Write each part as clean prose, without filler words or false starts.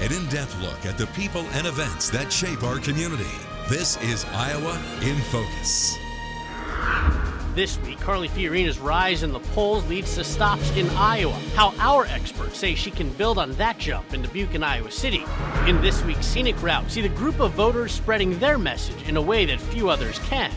An in-depth look at the people and events that shape our community. This is Iowa in Focus. This week, Carly Fiorina's rise in the polls leads to stops in Iowa. How our experts say she can build on that jump in Dubuque and Iowa City. In this week's Scenic Route, see the group of voters spreading their message in a way that few others can.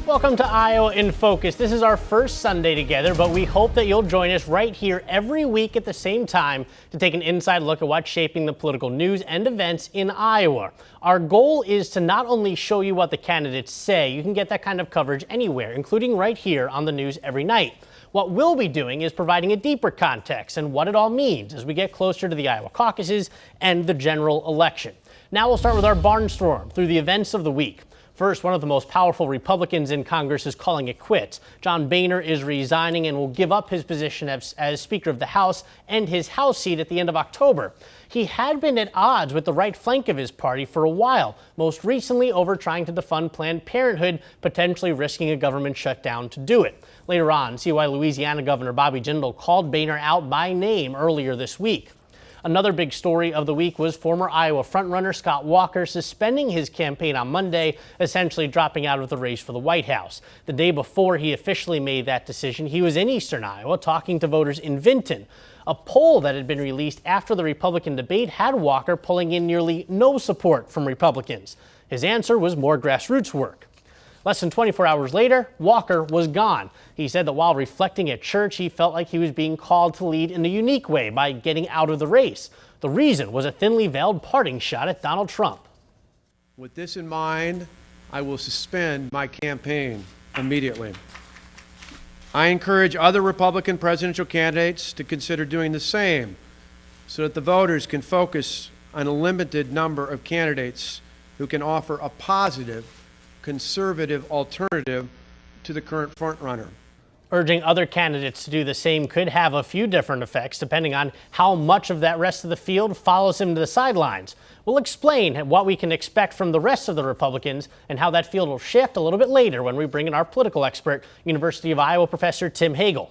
Welcome to Iowa in Focus. This is our first Sunday together, but we hope that you'll join us right here every week at the same time to take an inside look at what's shaping the political news and events in Iowa. Our goal is to not only show you what the candidates say, you can get that kind of coverage anywhere, including right here on the news every night. What we'll be doing is providing a deeper context and what it all means as we get closer to the Iowa caucuses and the general election. Now we'll start with our barnstorm through the events of the week. First, one of the most powerful Republicans in Congress is calling it quits. John Boehner is resigning and will give up his position as Speaker of the House and his House seat at the end of October. He had been at odds with the right flank of his party for a while, most recently over trying to defund Planned Parenthood, potentially risking a government shutdown to do it. Later on, see why Louisiana Governor Bobby Jindal called Boehner out by name earlier this week. Another big story of the week was former Iowa frontrunner Scott Walker suspending his campaign on Monday, essentially dropping out of the race for the White House. The day before he officially made that decision, he was in eastern Iowa talking to voters in Vinton. A poll that had been released after the Republican debate had Walker pulling in nearly no support from Republicans. His answer was more grassroots work. Less than 24 hours later, Walker was gone. He said that while reflecting at church, he felt like he was being called to lead in a unique way by getting out of the race. The reason was a thinly veiled parting shot at Donald Trump. With this in mind, I will suspend my campaign immediately. I encourage other Republican presidential candidates to consider doing the same so that the voters can focus on a limited number of candidates who can offer a positive, conservative alternative to the current frontrunner. Urging other candidates to do the same could have a few different effects depending on how much of that rest of the field follows him to the sidelines. We'll explain what we can expect from the rest of the Republicans and how that field will shift a little bit later when we bring in our political expert, University of Iowa professor Tim Hagel.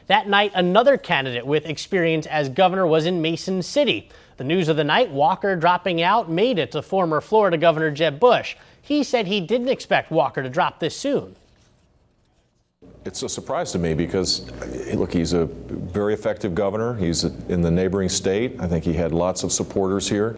That night, another candidate with experience as governor was in Mason City. The news of the night, Walker dropping out, made it to former Florida Governor Jeb Bush. He said he didn't expect Walker to drop this soon. It's a surprise to me because, look, he's a very effective governor. He's in the neighboring state. I think he had lots of supporters here.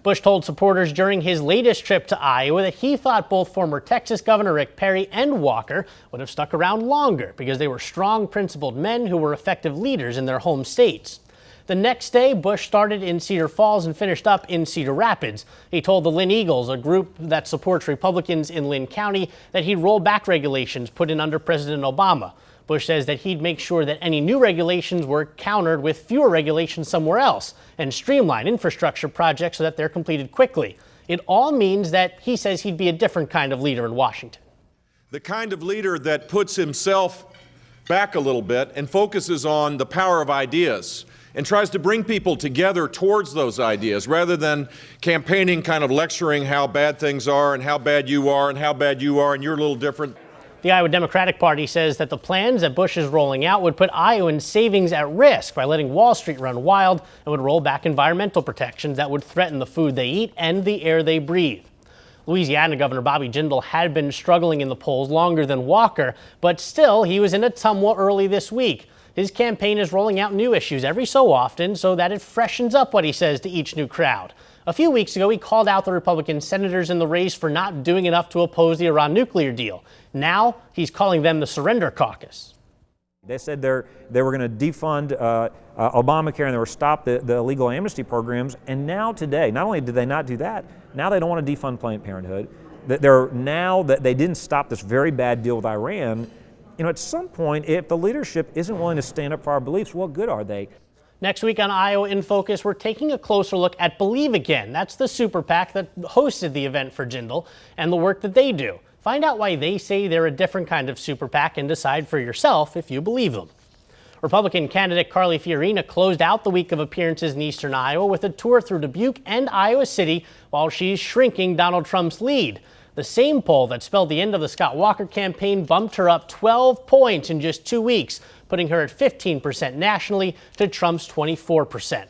Bush told supporters during his latest trip to Iowa that he thought both former Texas Governor Rick Perry and Walker would have stuck around longer because they were strong, principled men who were effective leaders in their home states. The next day, Bush started in Cedar Falls and finished up in Cedar Rapids. He told the Lynn Eagles, a group that supports Republicans in Lynn County, that he'd roll back regulations put in under President Obama. Bush says that he'd make sure that any new regulations were countered with fewer regulations somewhere else and streamline infrastructure projects so that they're completed quickly. It all means that he says he'd be a different kind of leader in Washington. The kind of leader that puts himself back a little bit and focuses on the power of ideas and tries to bring people together towards those ideas rather than campaigning, kind of lecturing how bad things are and how bad you are and how bad you are and you're a little different. The Iowa Democratic Party says that the plans that Bush is rolling out would put Iowans' savings at risk by letting Wall Street run wild and would roll back environmental protections that would threaten the food they eat and the air they breathe. Louisiana Governor Bobby Jindal had been struggling in the polls longer than Walker, but still he was in it somewhat early this week. His campaign is rolling out new issues every so often so that it freshens up what he says to each new crowd. A few weeks ago, he called out the Republican senators in the race for not doing enough to oppose the Iran nuclear deal. Now, he's calling them the Surrender Caucus. They said they were going to defund Obamacare and they were stop the illegal amnesty programs. And now today, not only did they not do that, now they don't want to defund Planned Parenthood. Now that they didn't stop this very bad deal with Iran, at some point, if the leadership isn't willing to stand up for our beliefs, what good are they? Next week on Iowa in Focus, we're taking a closer look at Believe Again. That's the super PAC that hosted the event for Jindal and the work that they do. Find out why they say they're a different kind of super PAC and decide for yourself if you believe them. Republican candidate Carly Fiorina closed out the week of appearances in eastern Iowa with a tour through Dubuque and Iowa City while she's shrinking Donald Trump's lead. The same poll that spelled the end of the Scott Walker campaign bumped her up 12 points in just 2 weeks, putting her at 15% nationally to Trump's 24%.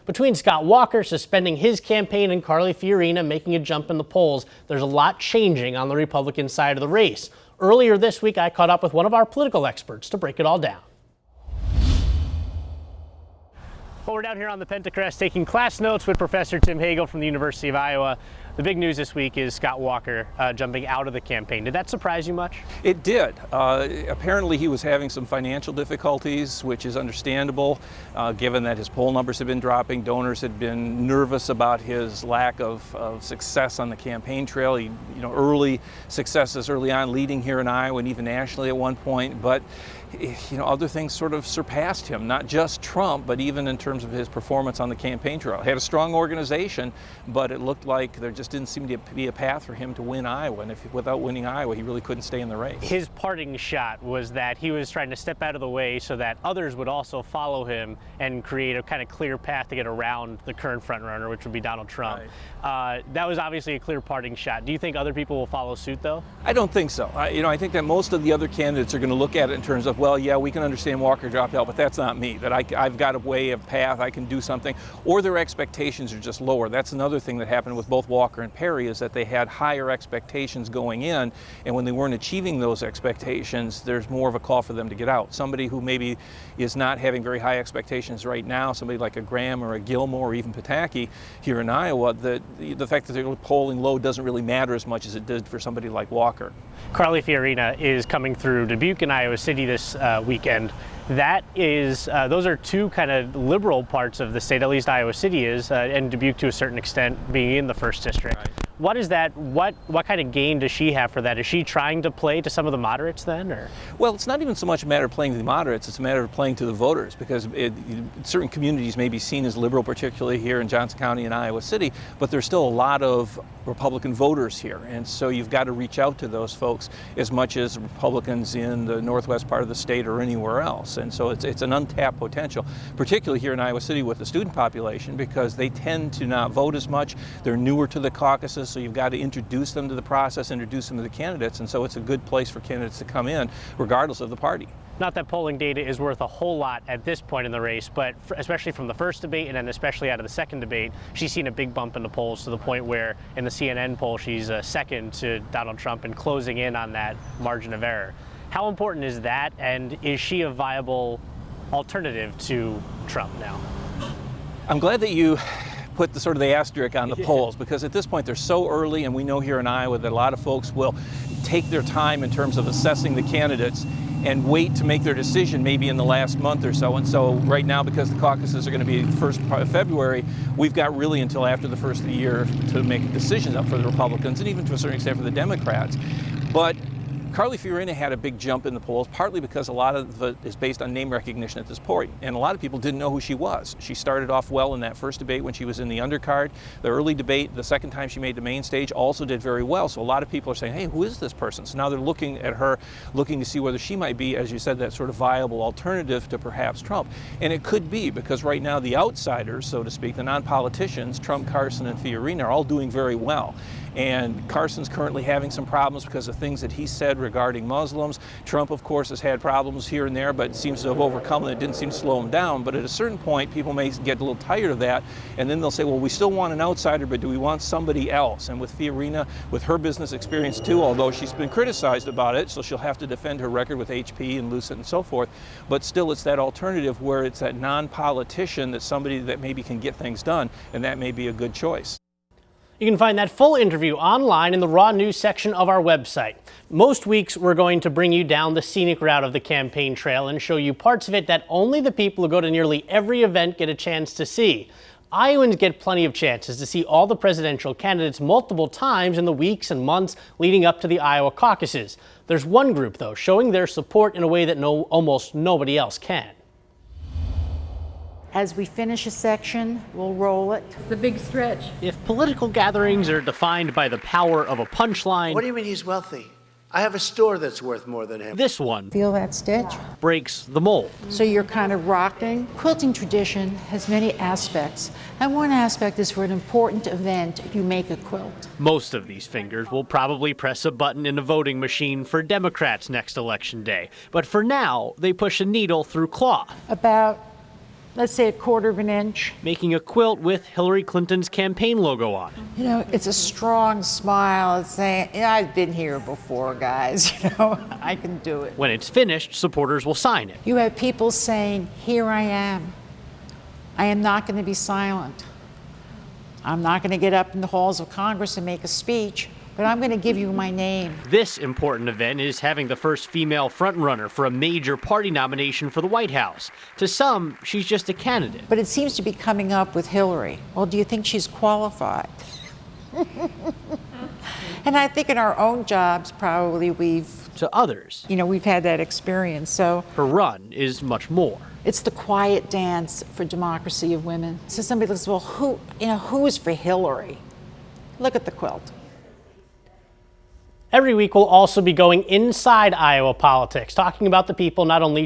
Between Scott Walker suspending his campaign and Carly Fiorina making a jump in the polls, there's a lot changing on the Republican side of the race. Earlier this week, I caught up with one of our political experts to break it all down. Well, we're down here on the Pentacrest taking class notes with Professor Tim Hagel from the University of Iowa. The big news this week is Scott Walker jumping out of the campaign. Did that surprise you much? It did. Apparently he was having some financial difficulties, which is understandable, given that his poll numbers had been dropping. Donors had been nervous about his lack of success on the campaign trail. He, early successes early on, leading here in Iowa and even nationally at one point. But other things sort of surpassed him, not just Trump, but even in terms of his performance on the campaign trail. He had a strong organization, but it looked like there just didn't seem to be a path for him to win Iowa. And without winning Iowa, he really couldn't stay in the race. His parting shot was that he was trying to step out of the way so that others would also follow him and create a kind of clear path to get around the current frontrunner, which would be Donald Trump. Right. That was obviously a clear parting shot. Do you think other people will follow suit, though? I don't think so. I think that most of the other candidates are going to look at it in terms of, well, yeah, we can understand Walker dropped out, but that's not me, that I've got a way of path, I can do something, or their expectations are just lower. That's another thing that happened with both Walker and Perry, is that they had higher expectations going in, and when they weren't achieving those expectations, there's more of a call for them to get out. Somebody who maybe is not having very high expectations right now, somebody like a Graham or a Gilmore or even Pataki here in Iowa, the fact that they're polling low doesn't really matter as much as it did for somebody like Walker. Carly Fiorina is coming through Dubuque and Iowa City this weekend. That is, those are two kind of liberal parts of the state, at least Iowa City is, and Dubuque to a certain extent being in the 1st district. Right. What is that? What kind of gain does she have for that? Is she trying to play to some of the moderates then, or? Well, it's not even so much a matter of playing to the moderates, it's a matter of playing to the voters, because certain communities may be seen as liberal, particularly here in Johnson County and Iowa City, but there's still a lot of Republican voters here, and so you've got to reach out to those folks as much as Republicans in the northwest part of the state or anywhere else. And so it's an untapped potential, particularly here in Iowa City with the student population, because they tend to not vote as much. They're newer to the caucuses, so you've got to introduce them to the process, introduce them to the candidates, and so it's a good place for candidates to come in, regardless of the party. Not that polling data is worth a whole lot at this point in the race, but especially from the first debate and then especially out of the second debate, she's seen a big bump in the polls to the point where in the CNN poll, she's second to Donald Trump and closing in on that margin of error. How important is that, and is she a viable alternative to Trump now? I'm glad that you put the sort of the asterisk on the polls, because at this point they're so early, and we know here in Iowa that a lot of folks will take their time in terms of assessing the candidates and wait to make their decision maybe in the last month or so. And so right now, because the caucuses are going to be the 1st of February, we've got really until after the 1st of the year to make decisions up for the Republicans and even to a certain extent for the Democrats. But Carly Fiorina had a big jump in the polls, partly because a lot of it is based on name recognition at this point, and a lot of people didn't know who she was. She started off well in that first debate when she was in the undercard. The early debate, the second time she made the main stage, also did very well. So a lot of people are saying, hey, who is this person? So now they're looking at her, looking to see whether she might be, as you said, that sort of viable alternative to perhaps Trump. And it could be, because right now the outsiders, so to speak, the non-politicians, Trump, Carson, and Fiorina, are all doing very well. And Carson's currently having some problems because of things that he said regarding Muslims. Trump, of course, has had problems here and there, but seems to have overcome them. It didn't seem to slow him down. But at a certain point, people may get a little tired of that, and then they'll say, well, we still want an outsider, but do we want somebody else? And with Fiorina, with her business experience too, although she's been criticized about it, so she'll have to defend her record with HP and Lucent and so forth, but still it's that alternative where it's that non-politician, that's somebody that maybe can get things done, and that may be a good choice. You can find that full interview online in the Raw News section of our website. Most weeks, we're going to bring you down the scenic route of the campaign trail and show you parts of it that only the people who go to nearly every event get a chance to see. Iowans get plenty of chances to see all the presidential candidates multiple times in the weeks and months leading up to the Iowa caucuses. There's one group, though, showing their support in a way that almost nobody else can. As we finish a section, we'll roll it. It's the big stretch. If political gatherings are defined by the power of a punchline, what do you mean he's wealthy? I have a store that's worth more than him. This one Feel that stitch? breaks the mold. So you're kind of rocking. Quilting tradition has many aspects, and one aspect is for an important event, you make a quilt. Most of these fingers will probably press a button in a voting machine for Democrats next election day. But for now, they push a needle through cloth. About let's say 1/4 of an inch. making a quilt with Hillary Clinton's campaign logo on it. You know, it's a strong smile. It's saying, yeah, I've been here before, guys. You know, I can do it. When it's finished, supporters will sign it. You have people saying, here I am. I am not going to be silent. I'm not going to get up in the halls of Congress and make a speech, but I'm going to give you my name. This important event is having the first female frontrunner for a major party nomination for the White House. To some, she's just a candidate. But it seems to be coming up with Hillary. Well, do you think she's qualified? And I think in our own jobs, probably To others, we've had that experience. So her run is much more. it's the quiet dance for democracy of women. So somebody looks, well, who is for Hillary? Look at the quilt. Every week we'll also be going inside Iowa politics, talking about the people not only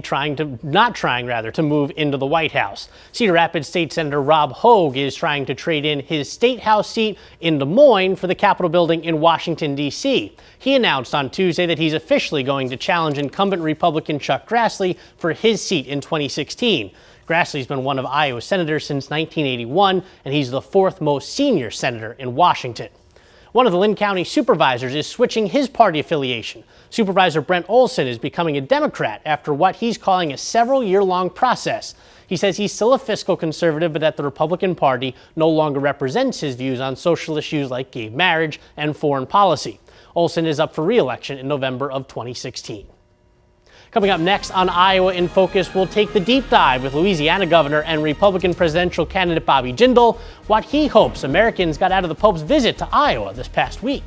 not trying to move into the White House. Cedar Rapids State Senator Rob Hogue is trying to trade in his State House seat in Des Moines for the Capitol building in Washington, D.C. He announced on Tuesday that he's officially going to challenge incumbent Republican Chuck Grassley for his seat in 2016. Grassley's been one of Iowa's senators since 1981, and he's the 4th most senior senator in Washington. One of the Linn County supervisors is switching his party affiliation. Supervisor Brent Olson is becoming a Democrat after what he's calling a several-year-long process. He says he's still a fiscal conservative, but that the Republican Party no longer represents his views on social issues like gay marriage and foreign policy. Olson is up for re-election in November of 2016. Coming up next on Iowa in Focus, we'll take the deep dive with Louisiana Governor and Republican presidential candidate Bobby Jindal, what he hopes Americans got out of the Pope's visit to Iowa this past week.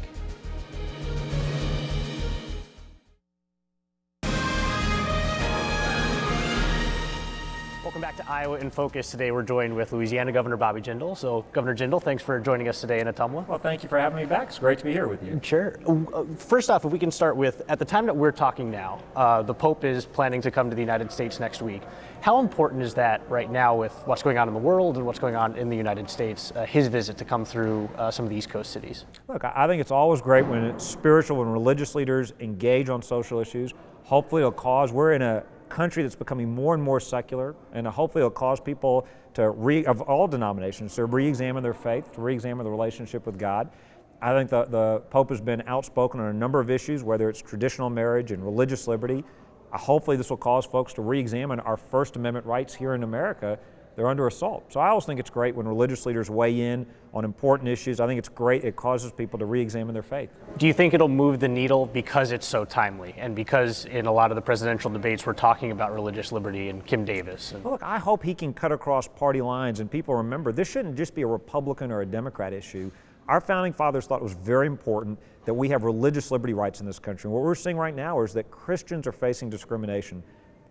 Welcome back to Iowa in Focus. Today we're joined with Louisiana Governor Bobby Jindal. So, Governor Jindal, thanks for joining us today in Ottumwa. Well, thank you for having me back. It's great to be here with you. Sure. First off, if we can start with, at the time that we're talking now, the Pope is planning to come to the United States next week. How important is that right now with what's going on in the world and what's going on in the United States, his visit to come through some of the East Coast cities? Look, I think it's always great when spiritual and religious leaders engage on social issues. Hopefully it'll cause, we're in a country that's becoming more and more secular, and hopefully it'll cause people of all denominations to re-examine their faith, to re-examine the relationship with God. I think the Pope has been outspoken on a number of issues, whether it's traditional marriage and religious liberty. Hopefully this will cause folks to re-examine our First Amendment rights here in America. They're under assault. So I always think it's great when religious leaders weigh in on important issues. I think it's great. It causes people to re-examine their faith. Do you think it'll move the needle because it's so timely and because in a lot of the presidential debates we're talking about religious liberty and Kim Davis? Well, look, I hope he can cut across party lines and people remember this shouldn't just be a Republican or a Democrat issue. Our founding fathers thought it was very important that we have religious liberty rights in this country. What we're seeing right now is that Christians are facing discrimination.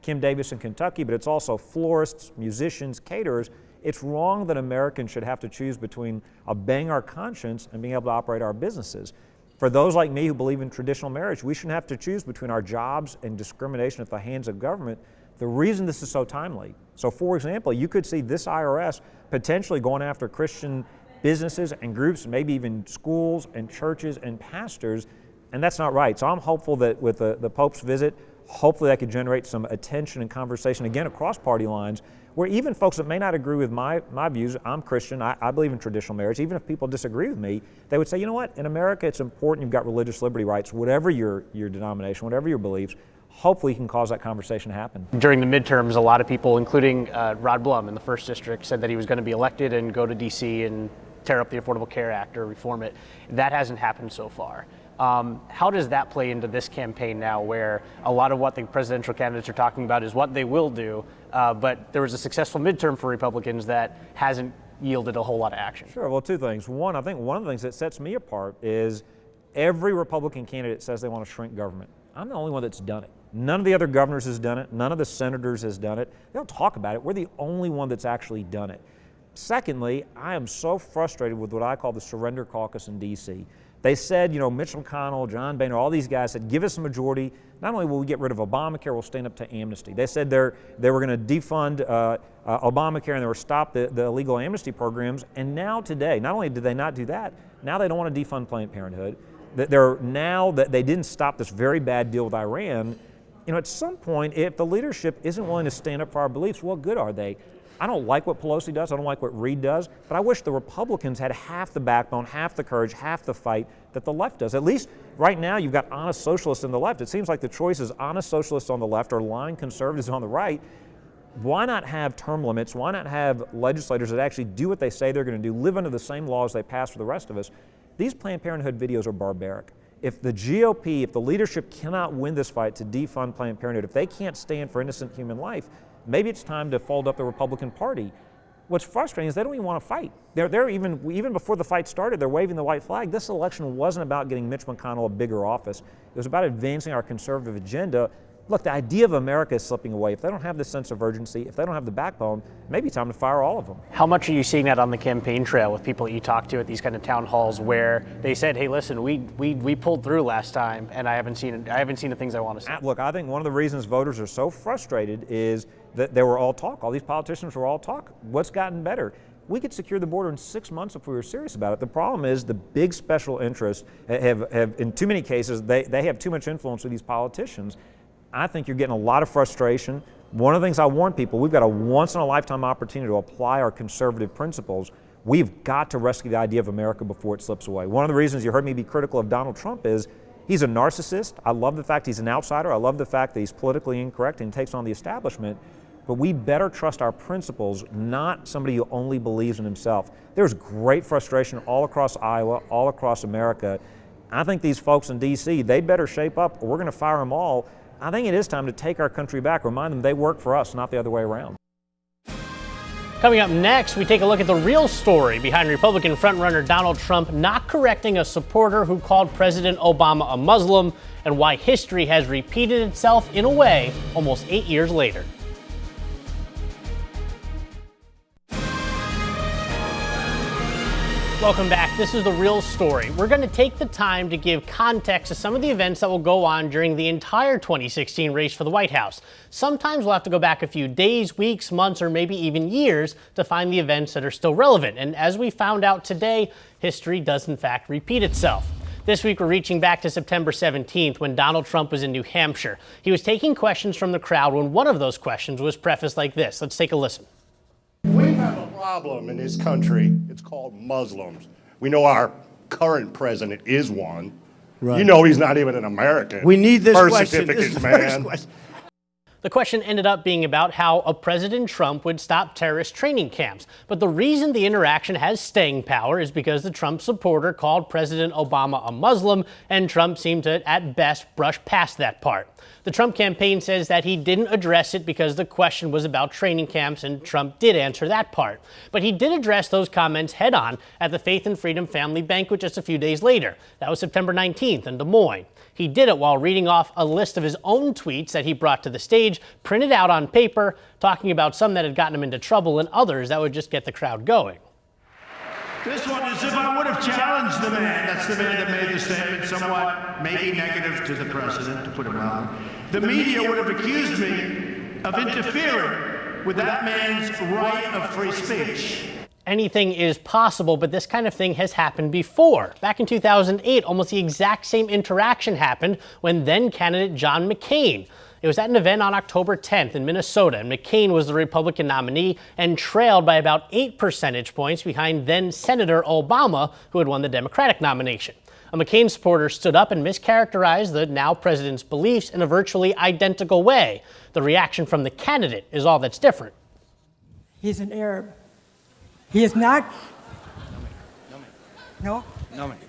Kim Davis in Kentucky, but it's also florists, musicians, caterers. It's wrong that Americans should have to choose between obeying our conscience and being able to operate our businesses. For those like me who believe in traditional marriage, we shouldn't have to choose between our jobs and discrimination at the hands of government. The reason this is so timely. So for example, you could see this IRS potentially going after Christian businesses and groups, maybe even schools and churches and pastors, and that's not right. So I'm hopeful that with the Pope's visit, hopefully that could generate some attention and conversation, again, across party lines, where even folks that may not agree with my views, I'm Christian, I believe in traditional marriage, even if people disagree with me, they would say, you know what, in America it's important you've got religious liberty rights, whatever your denomination, whatever your beliefs, hopefully you can cause that conversation to happen. During the midterms, a lot of people, including Rod Blum in the 1st District, said that he was going to be elected and go to D.C. and tear up the Affordable Care Act or reform it. That hasn't happened so far. How does that play into this campaign now, where a lot of what the presidential candidates are talking about is what they will do, but there was a successful midterm for Republicans that hasn't yielded a whole lot of action? Sure, well, 2 things. One, I think one of the things that sets me apart is every Republican candidate says they want to shrink government. I'm the only one that's done it. None of the other governors has done it. None of the senators has done it. They don't talk about it. We're the only one that's actually done it. Secondly, I am so frustrated with what I call the surrender caucus in D.C. They said, Mitch McConnell, John Boehner, all these guys said, give us a majority. Not only will we get rid of Obamacare, we'll stand up to amnesty. They said they were going to defund Obamacare and they were stop the illegal amnesty programs. And now today, not only did they not do that, now they don't want to defund Planned Parenthood. Now that they didn't stop this very bad deal with Iran, at some point, if the leadership isn't willing to stand up for our beliefs, what good are they? I don't like what Pelosi does, I don't like what Reid does, but I wish the Republicans had half the backbone, half the courage, half the fight that the left does. At least right now you've got honest socialists in the left. It seems like the choice is honest socialists on the left or lying conservatives on the right. Why not have term limits? Why not have legislators that actually do what they say they're going to do, live under the same laws they pass for the rest of us? These Planned Parenthood videos are barbaric. If the GOP, if the leadership cannot win this fight to defund Planned Parenthood, if they can't stand for innocent human life, maybe it's time to fold up the Republican Party. What's frustrating is they don't even want to fight. They're even before the fight started, they're waving the white flag. This election wasn't about getting Mitch McConnell a bigger office. It was about advancing our conservative agenda. Look, the idea of America is slipping away. If they don't have this sense of urgency, if they don't have the backbone, maybe time to fire all of them. How much are you seeing that on the campaign trail with people that you talk to at these kind of town halls where they said, hey, listen, we pulled through last time and I haven't seen the things I want to see? Look, I think one of the reasons voters are so frustrated is that they were all talk. All these politicians were all talk. What's gotten better? We could secure the border in 6 months if we were serious about it. The problem is the big special interests have in too many cases, they have too much influence with these politicians. I think you're getting a lot of frustration. One of the things I warn people, we've got a once-in-a-lifetime opportunity to apply our conservative principles. We've got to rescue the idea of America before it slips away. One of the reasons you heard me be critical of Donald Trump is he's a narcissist. I love the fact he's an outsider. I love the fact that he's politically incorrect and takes on the establishment. But we better trust our principles, not somebody who only believes in himself. There's great frustration all across Iowa, all across America. I think these folks in D.C., they better shape up or we're going to fire them all. I think it is time to take our country back, remind them they work for us, not the other way around. Coming up next, we take a look at the real story behind Republican frontrunner Donald Trump not correcting a supporter who called President Obama a Muslim and why history has repeated itself in a way almost 8 years later. Welcome back. This is The Real Story. We're going to take the time to give context to some of the events that will go on during the entire 2016 race for the White House. Sometimes we'll have to go back a few days, weeks, months, or maybe even years to find the events that are still relevant. And as we found out today, history does in fact repeat itself. This week, we're reaching back to September 17th when Donald Trump was in New Hampshire. He was taking questions from the crowd when one of those questions was prefaced like this. Let's take a listen. We have a problem in this country. It's called Muslims. We know our current president is one. Right. You know he's not even an American. We need this birth question. certificate, This man. The question ended up being about how a President Trump would stop terrorist training camps. But the reason the interaction has staying power is because the Trump supporter called President Obama a Muslim, and Trump seemed to, at best, brush past that part. The Trump campaign says that he didn't address it because the question was about training camps, and Trump did answer that part. But he did address those comments head-on at the Faith and Freedom family banquet just a few days later. That was September 19th in Des Moines. He did it while reading off a list of his own tweets that he brought to the stage, printed out on paper, talking about some that had gotten him into trouble and others that would just get the crowd going. This one is if I would have challenged the man, that's the man that made the statement somewhat maybe negative to the president, to put it mildly. The media would have accused me of interfering with that man's right of free speech. Anything is possible, but this kind of thing has happened before. Back in 2008, almost the exact same interaction happened when then-candidate John McCain. It was at an event on October 10th in Minnesota, and McCain was the Republican nominee and trailed by about 8 percentage points behind then-Senator Obama, who had won the Democratic nomination. A McCain supporter stood up and mischaracterized the now-president's beliefs in a virtually identical way. The reaction from the candidate is all that's different. He's an Arab. He is not. No?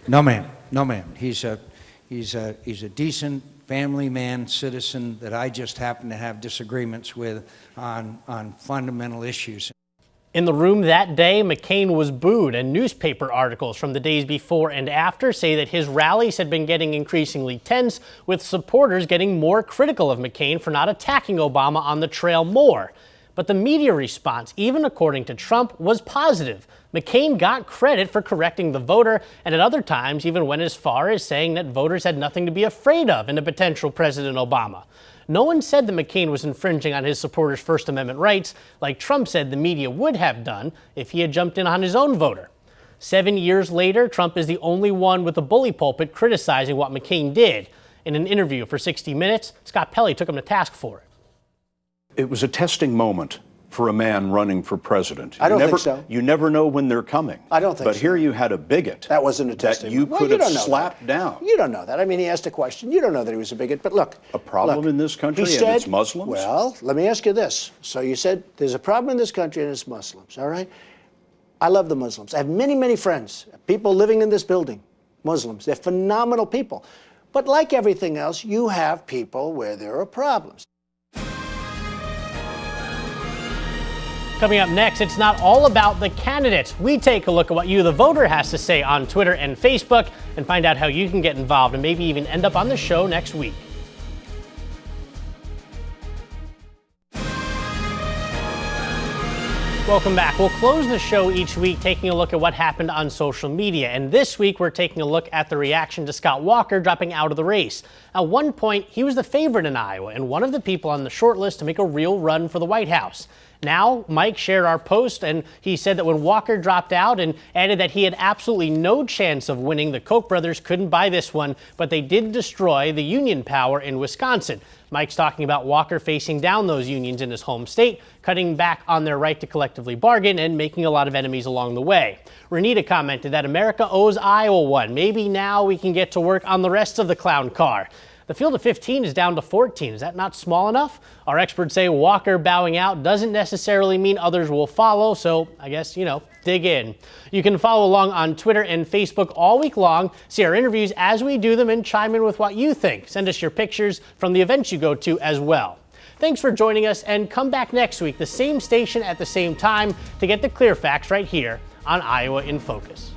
No, ma'am. He's a decent family man, citizen that I just happen to have disagreements with on fundamental issues. In the room that day, McCain was booed, and newspaper articles from the days before and after say that his rallies had been getting increasingly tense, with supporters getting more critical of McCain for not attacking Obama on the trail more. But the media response, even according to Trump, was positive. McCain got credit for correcting the voter, and at other times even went as far as saying that voters had nothing to be afraid of in a potential President Obama. No one said that McCain was infringing on his supporters' First Amendment rights, like Trump said the media would have done if he had jumped in on his own voter. 7 years later, Trump is the only one with a bully pulpit criticizing what McCain did. In an interview for 60 Minutes, Scott Pelley took him to task for it. It was a testing moment for a man running for president. I don't think so. You never know when they're coming. I don't think but so. Here you had a bigot. That wasn't a testimony. That you Well, could you have don't know slapped that. down. You don't know that. I mean, he asked a question. You don't know that he was a bigot. But look. A problem in this country he and said, it's Muslims? Well, let me ask you this. So you said there's a problem in this country and it's Muslims, all right? I love the Muslims. I have many, many friends, people living in this building, Muslims. They're phenomenal people. But like everything else, you have people where there are problems. Coming up next, it's not all about the candidates. We take a look at what you, the voter, has to say on Twitter and Facebook and find out how you can get involved and maybe even end up on the show next week. Welcome back. We'll close the show each week taking a look at what happened on social media. And this week, we're taking a look at the reaction to Scott Walker dropping out of the race. At one point, he was the favorite in Iowa and one of the people on the short list to make a real run for the White House. Now, Mike shared our post, and he said that when Walker dropped out and added that he had absolutely no chance of winning, the Koch brothers couldn't buy this one, but they did destroy the union power in Wisconsin. Mike's talking about Walker facing down those unions in his home state, cutting back on their right to collectively bargain, and making a lot of enemies along the way. Renita commented that America owes Iowa one. Maybe now we can get to work on the rest of the clown car. The field of 15 is down to 14. Is that not small enough? Our experts say Walker bowing out doesn't necessarily mean others will follow, so I guess, dig in. You can follow along on Twitter and Facebook all week long, see our interviews as we do them, and chime in with what you think. Send us your pictures from the events you go to as well. Thanks for joining us, and come back next week, the same station at the same time, to get the clear facts right here on Iowa in Focus.